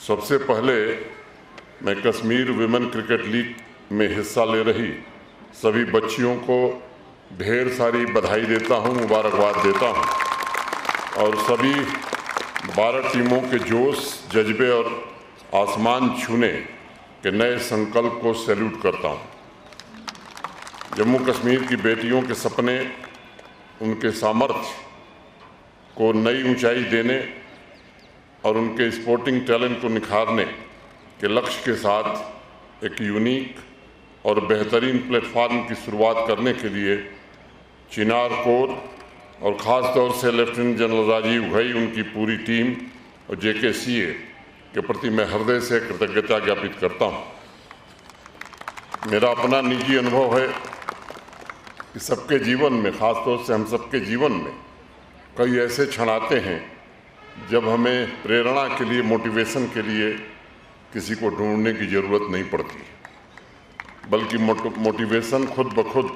सबसे पहले मैं कश्मीर विमेन क्रिकेट लीग में हिस्सा ले रही सभी बच्चियों को ढेर सारी बधाई देता हूं, मुबारकबाद देता हूं और सभी 12 टीमों के जोश, जज्बे और आसमान छूने के नए संकल्प को सैल्यूट करता हूं। जम्मू कश्मीर की बेटियों के सपने, उनके सामर्थ्य को नई ऊंचाई देने और उनके स्पोर्टिंग टैलेंट को निखारने के लक्ष्य के साथ एक यूनिक और बेहतरीन प्लेटफार्म की शुरुआत करने के लिए चिनार कोर और ख़ास तौर से लेफ्टिनेंट जनरल राजीव घई, उनकी पूरी टीम और JKCA के प्रति मैं हृदय से कृतज्ञता ज्ञापित करता हूँ। मेरा अपना निजी अनुभव है कि सबके जीवन में, ख़ास तौर से हम सबके जीवन में कई ऐसे क्षण आते हैं जब हमें प्रेरणा के लिए, मोटिवेशन के लिए किसी को ढूंढने की ज़रूरत नहीं पड़ती, बल्कि मोटिवेशन खुद ब खुद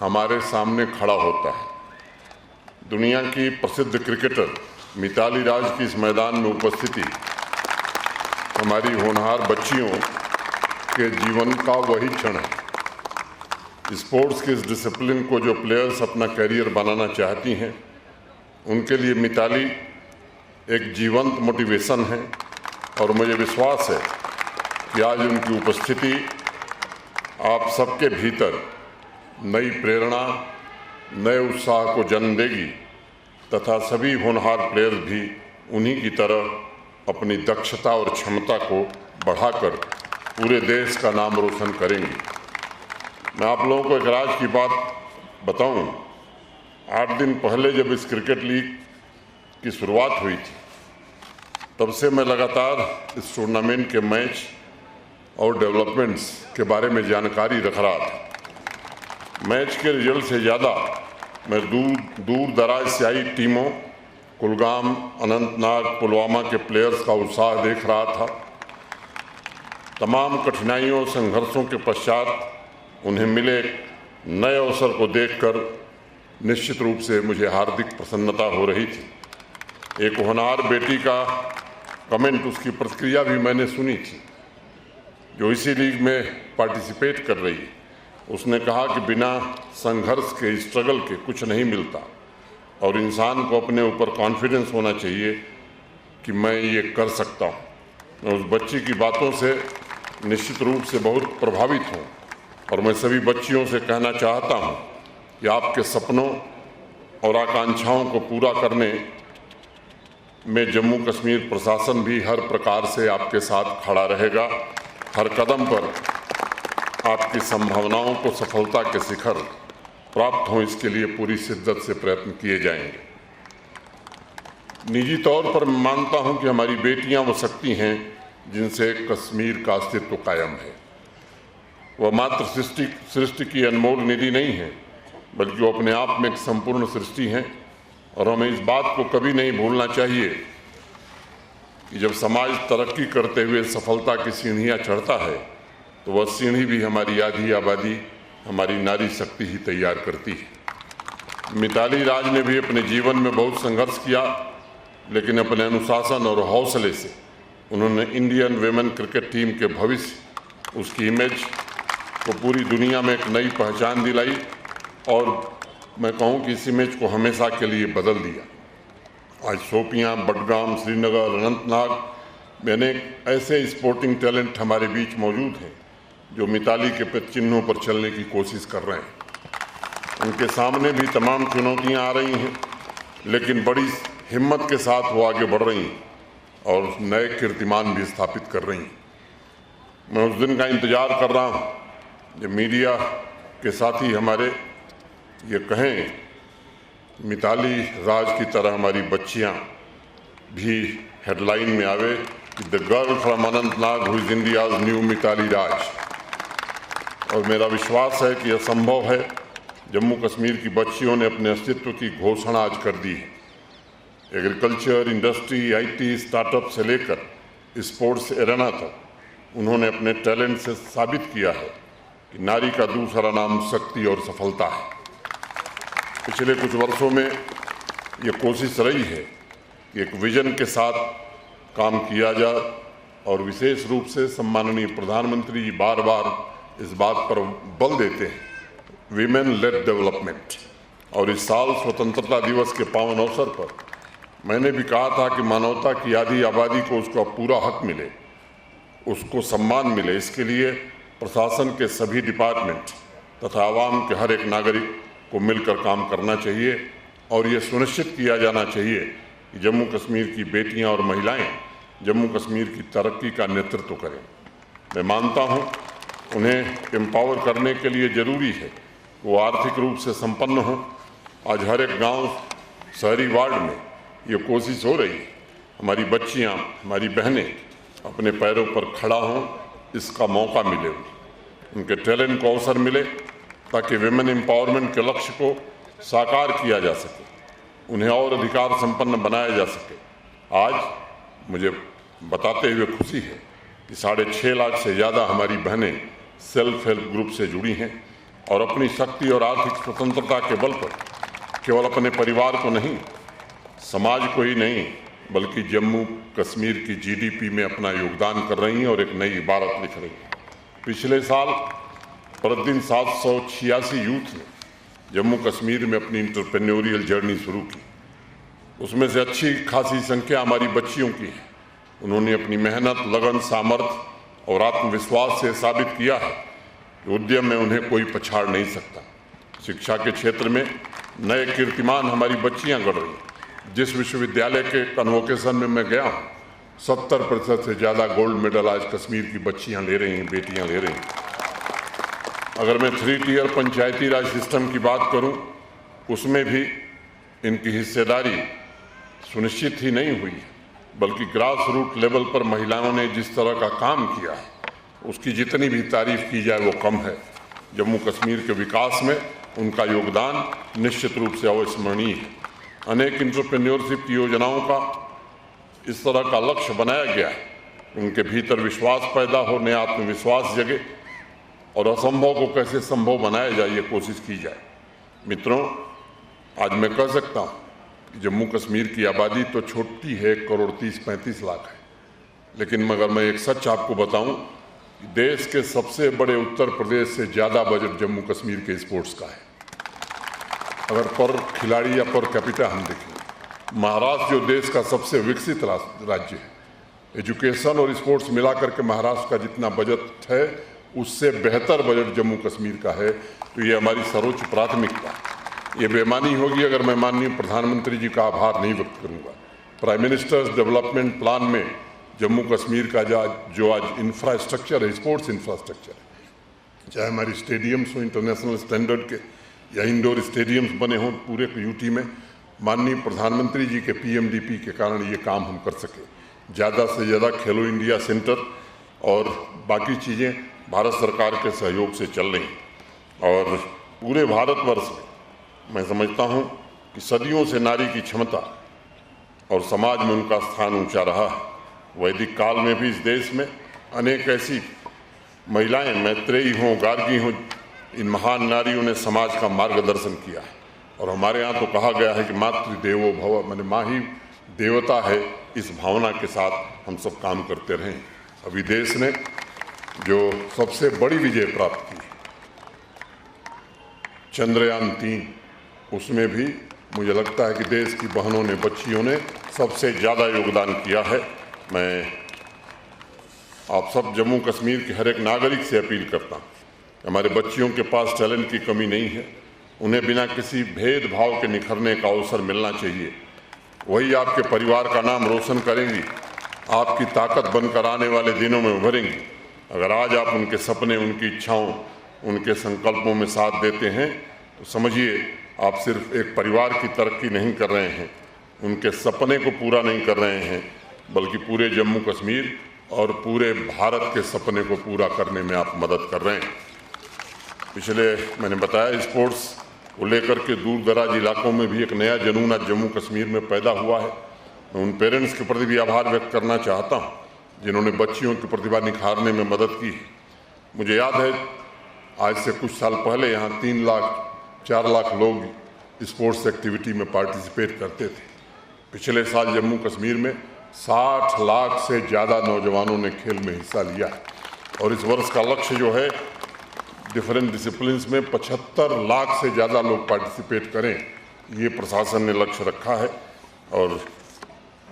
हमारे सामने खड़ा होता है। दुनिया की प्रसिद्ध क्रिकेटर मिताली राज की इस मैदान में उपस्थिति हमारी होनहार बच्चियों के जीवन का वही क्षण है। स्पोर्ट्स के इस डिसिप्लिन को जो प्लेयर्स अपना करियर बनाना चाहती हैं, उनके लिए मिताली एक जीवंत मोटिवेशन है और मुझे विश्वास है कि आज उनकी उपस्थिति आप सबके भीतर नई प्रेरणा, नए उत्साह को जन्म देगी तथा सभी होनहार प्लेयर्स भी उन्हीं की तरह अपनी दक्षता और क्षमता को बढ़ाकर पूरे देश का नाम रोशन करेंगी। मैं आप लोगों को एक राज की बात बताऊं। 8 दिन पहले जब इस क्रिकेट लीग की शुरुआत हुई थी, तब से मैं लगातार इस टूर्नामेंट के मैच और डेवलपमेंट्स के बारे में जानकारी रख रहा था। मैच के रिजल्ट से ज़्यादा मैं दूर दराज से आई टीमों, कुलगाम, अनंतनाग, पुलवामा के प्लेयर्स का उत्साह देख रहा था। तमाम कठिनाइयों और संघर्षों के पश्चात उन्हें मिले नए अवसर को देखकर निश्चित रूप से मुझे हार्दिक प्रसन्नता हो रही थी। एक होनहार बेटी का कमेंट, उसकी प्रतिक्रिया भी मैंने सुनी थी, जो इसी लीग में पार्टिसिपेट कर रही है। उसने कहा कि बिना संघर्ष के, स्ट्रगल के कुछ नहीं मिलता और इंसान को अपने ऊपर कॉन्फिडेंस होना चाहिए कि मैं ये कर सकता हूँ। मैं उस बच्ची की बातों से निश्चित रूप से बहुत प्रभावित हूँ और मैं सभी बच्चियों से कहना चाहता हूँ कि आपके सपनों और आकांक्षाओं को पूरा करने में जम्मू कश्मीर प्रशासन भी हर प्रकार से आपके साथ खड़ा रहेगा। हर कदम पर आपकी संभावनाओं को सफलता के शिखर प्राप्त हों, इसके लिए पूरी शिद्दत से प्रयत्न किए जाएंगे। निजी तौर पर मैं मानता हूं कि हमारी बेटियां वो शक्ति हैं जिनसे कश्मीर का अस्तित्व कायम है। वह मात्र सृष्टि की अनमोल निधि नहीं है, बल्कि वो अपने आप में एक संपूर्ण सृष्टि है और हमें इस बात को कभी नहीं भूलना चाहिए कि जब समाज तरक्की करते हुए सफलता की सीढ़ियां चढ़ता है, तो वह सीढ़ी भी हमारी आधी आबादी, हमारी नारी शक्ति ही तैयार करती है। मिताली राज ने भी अपने जीवन में बहुत संघर्ष किया, लेकिन अपने अनुशासन और हौसले से उन्होंने इंडियन विमेन क्रिकेट टीम के भविष्य, उसकी इमेज को पूरी दुनिया में एक नई पहचान दिलाई और मैं कहूँ कि इस इमेज को हमेशा के लिए बदल दिया। आज शोपियाँ, बडगाम, श्रीनगर, अनंतनाग में अनेक ऐसे स्पोर्टिंग टैलेंट हमारे बीच मौजूद हैं जो मिताली के पद चिन्हों पर चलने की कोशिश कर रहे हैं। उनके सामने भी तमाम चुनौतियां आ रही हैं, लेकिन बड़ी हिम्मत के साथ वो आगे बढ़ रही हैं और नए कीर्तिमान भी स्थापित कर रही हैं। मैं उस दिन का इंतज़ार कर रहा हूँ जब मीडिया के साथी हमारे ये कहें, मिताली राज की तरह हमारी बच्चियां भी हेडलाइन में आवे कि the girl from Anantnag who is India's new Mithali Raj. और मेरा विश्वास है कि यह संभव है। जम्मू कश्मीर की बच्चियों ने अपने अस्तित्व की घोषणा आज कर दी है। एग्रीकल्चर, इंडस्ट्री, IT, स्टार्टअप से लेकर स्पोर्ट्स एरेना तक उन्होंने अपने टैलेंट से साबित किया है कि नारी का दूसरा नाम शक्ति और सफलता है। पिछले कुछ वर्षों में ये कोशिश रही है कि एक विजन के साथ काम किया जाए और विशेष रूप से सम्माननीय प्रधानमंत्री जी बार बार इस बात पर बल देते हैं, वीमेन लेड डेवलपमेंट। और इस साल स्वतंत्रता दिवस के पावन अवसर पर मैंने भी कहा था कि मानवता की आधी आबादी को उसका पूरा हक मिले, उसको सम्मान मिले। इसके लिए प्रशासन के सभी डिपार्टमेंट तथा आवाम के हर एक नागरिक को मिलकर काम करना चाहिए और ये सुनिश्चित किया जाना चाहिए कि जम्मू कश्मीर की बेटियां और महिलाएं जम्मू कश्मीर की तरक्की का नेतृत्व करें। मैं मानता हूं उन्हें एम्पावर करने के लिए ज़रूरी है वो आर्थिक रूप से संपन्न हों। आज हर एक गांव, शहरी वार्ड में ये कोशिश हो रही है हमारी बच्चियां, हमारी बहनें अपने पैरों पर खड़ा हों, इसका मौका मिले, उनके टैलेंट को अवसर मिले ताकि विमेन एम्पावरमेंट के लक्ष्य को साकार किया जा सके, उन्हें और अधिकार संपन्न बनाया जा सके। आज मुझे बताते हुए खुशी है कि 6.5 लाख से ज़्यादा हमारी बहनें सेल्फ हेल्प ग्रुप से जुड़ी हैं और अपनी शक्ति और आर्थिक स्वतंत्रता के बल पर केवल अपने परिवार को नहीं, समाज को ही नहीं, बल्कि जम्मू कश्मीर की जीडीपी में अपना योगदान कर रही हैं और एक नई इबारत लिख रही हैं। पिछले साल प्रतिदिन 786 यूथ ने जम्मू कश्मीर में अपनी इंटरप्रेन्योरियल जर्नी शुरू की। उसमें से अच्छी खासी संख्या हमारी बच्चियों की है। उन्होंने अपनी मेहनत, लगन, सामर्थ्य और आत्मविश्वास से साबित किया है कि उद्यम में उन्हें कोई पछाड़ नहीं सकता। शिक्षा के क्षेत्र में नए कीर्तिमान हमारी बच्चियां गढ़ रही हैं। जिस विश्वविद्यालय के कन्वोकेशन में मैं गया हूँ, 70% से ज़्यादा गोल्ड मेडल आज कश्मीर की बच्चियां ले रही हैं, बेटियां ले रही हैं। अगर मैं 3 टियर पंचायती राज सिस्टम की बात करूं, उसमें भी इनकी हिस्सेदारी सुनिश्चित ही नहीं हुई, बल्कि ग्रास रूट लेवल पर महिलाओं ने जिस तरह का काम किया है, उसकी जितनी भी तारीफ की जाए वो कम है। जम्मू कश्मीर के विकास में उनका योगदान निश्चित रूप से अविस्मरणीय है। अनेक इंटरप्रेन्योरशिप की योजनाओं का इस तरह का लक्ष्य बनाया गया है, उनके भीतर विश्वास पैदा हो, नया आत्मविश्वास जगे और असंभव को कैसे संभव बनाया जाए, ये कोशिश की जाए। मित्रों, आज मैं कह सकता हूँ कि जम्मू कश्मीर की आबादी तो छोटी है, 1,30,35 लाख है, लेकिन मगर मैं एक सच आपको बताऊं कि देश के सबसे बड़े उत्तर प्रदेश से ज़्यादा बजट जम्मू कश्मीर के स्पोर्ट्स का है। अगर पर खिलाड़ी या पर कैपिटा हम देखें, महाराष्ट्र जो देश का सबसे विकसित राज्य है, एजुकेशन और स्पोर्ट्स मिलाकर के महाराष्ट्र का जितना बजट है उससे बेहतर बजट जम्मू कश्मीर का है। तो ये हमारी सर्वोच्च प्राथमिकता है। ये बेईमानी होगी अगर मैं माननीय प्रधानमंत्री जी का आभार नहीं व्यक्त करूंगा। प्राइम मिनिस्टर्स डेवलपमेंट प्लान में जम्मू कश्मीर का जो आज इंफ्रास्ट्रक्चर है, स्पोर्ट्स इंफ्रास्ट्रक्चर है, चाहे हमारी स्टेडियम्स हो इंटरनेशनल स्टैंडर्ड के या इंडोर स्टेडियम्स बने हों पूरे यूटी में, माननीय प्रधानमंत्री जी के पीएमडीपी के कारण ये काम हम कर सके। ज़्यादा से ज़्यादा खेलो इंडिया सेंटर और बाकी चीज़ें भारत सरकार के सहयोग से चल रही हैं और पूरे भारतवर्ष में मैं समझता हूं कि सदियों से नारी की क्षमता और समाज में उनका स्थान ऊंचा रहा है। वैदिक काल में भी इस देश में अनेक ऐसी महिलाएं, मैत्रेयी हों, गार्गी हों, इन महान नारियों ने समाज का मार्गदर्शन किया है। और हमारे यहाँ तो कहा गया है कि मातृदेवो भव, माने माँ ही देवता है। इस भावना के साथ हम सब काम करते रहें। अभी देश ने जो सबसे बड़ी विजय प्राप्त की, चंद्रयान 3, उसमें भी मुझे लगता है कि देश की बहनों ने, बच्चियों ने सबसे ज़्यादा योगदान किया है। मैं आप सब जम्मू कश्मीर के हर एक नागरिक से अपील करता हूँ, हमारे बच्चियों के पास टैलेंट की कमी नहीं है, उन्हें बिना किसी भेदभाव के निखरने का अवसर मिलना चाहिए। वही आपके परिवार का नाम रोशन करेंगी, आपकी ताकत बनकर आने वाले दिनों में उभरेंगी। अगर आज आप उनके सपने, उनकी इच्छाओं, उनके संकल्पों में साथ देते हैं तो समझिए आप सिर्फ एक परिवार की तरक्की नहीं कर रहे हैं, उनके सपने को पूरा नहीं कर रहे हैं, बल्कि पूरे जम्मू कश्मीर और पूरे भारत के सपने को पूरा करने में आप मदद कर रहे हैं। पिछले मैंने बताया स्पोर्ट्स को लेकर के दूर दराज इलाकों में भी एक नया जुनून आज जम्मू कश्मीर में पैदा हुआ है। मैं उन पेरेंट्स के प्रति भी आभार व्यक्त करना चाहता हूँ जिन्होंने बच्चियों की प्रतिभा निखारने में मदद की। मुझे याद है आज से कुछ साल पहले यहाँ 3 लाख 4 लाख लोग स्पोर्ट्स एक्टिविटी में पार्टिसिपेट करते थे। पिछले साल जम्मू कश्मीर में 60 लाख से ज़्यादा नौजवानों ने खेल में हिस्सा लिया है और इस वर्ष का लक्ष्य जो है डिफरेंट डिसिप्लिन्स में 75 लाख से ज़्यादा लोग पार्टिसिपेट करें, ये प्रशासन ने लक्ष्य रखा है। और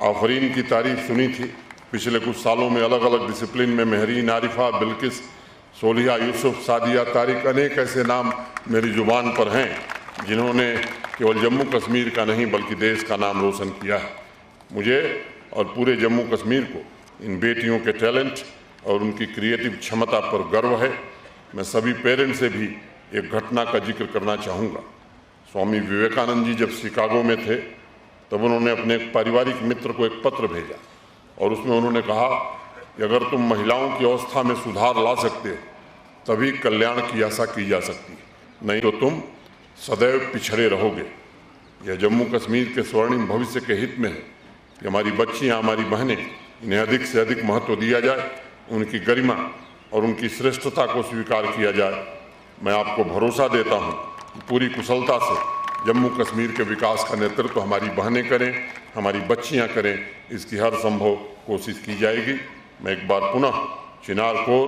आफरीन की तारीफ सुनी थी, पिछले कुछ सालों में अलग अलग डिसिप्लिन में महरीन, आरिफा, बिल्किस, सोलिहा, यूसुफ, सादिया, तारिक, अनेक ऐसे नाम मेरी जुबान पर हैं जिन्होंने केवल जम्मू कश्मीर का नहीं बल्कि देश का नाम रोशन किया है। मुझे और पूरे जम्मू कश्मीर को इन बेटियों के टैलेंट और उनकी क्रिएटिव क्षमता पर गर्व है। मैं सभी पेरेंट्स से भी एक घटना का जिक्र करना चाहूँगा। स्वामी विवेकानंद जी जब शिकागो में थे तब उन्होंने अपने एक पारिवारिक मित्र को एक पत्र भेजा और उसमें उन्होंने कहा कि अगर तुम महिलाओं की अवस्था में सुधार ला सकते हो तभी कल्याण की आशा की जा सकती है, नहीं तो तुम सदैव पिछड़े रहोगे। यह जम्मू कश्मीर के स्वर्णिम भविष्य के हित में है कि हमारी बच्चियां, हमारी बहनें, इन्हें अधिक से अधिक महत्व दिया जाए, उनकी गरिमा और उनकी श्रेष्ठता को स्वीकार किया जाए। मैं आपको भरोसा देता हूं कि पूरी कुशलता से जम्मू कश्मीर के विकास का नेतृत्व हमारी बहनें करें, हमारी बच्चियां करें, इसकी हर संभव कोशिश की जाएगी। मैं एक बार पुनः चिनार कौर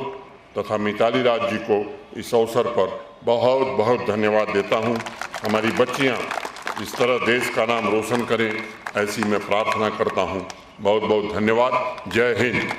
तथा मिताली राज जी को इस अवसर पर बहुत बहुत धन्यवाद देता हूं। हमारी बच्चियां इस तरह देश का नाम रोशन करें, ऐसी मैं प्रार्थना करता हूं। बहुत बहुत धन्यवाद। जय हिंद।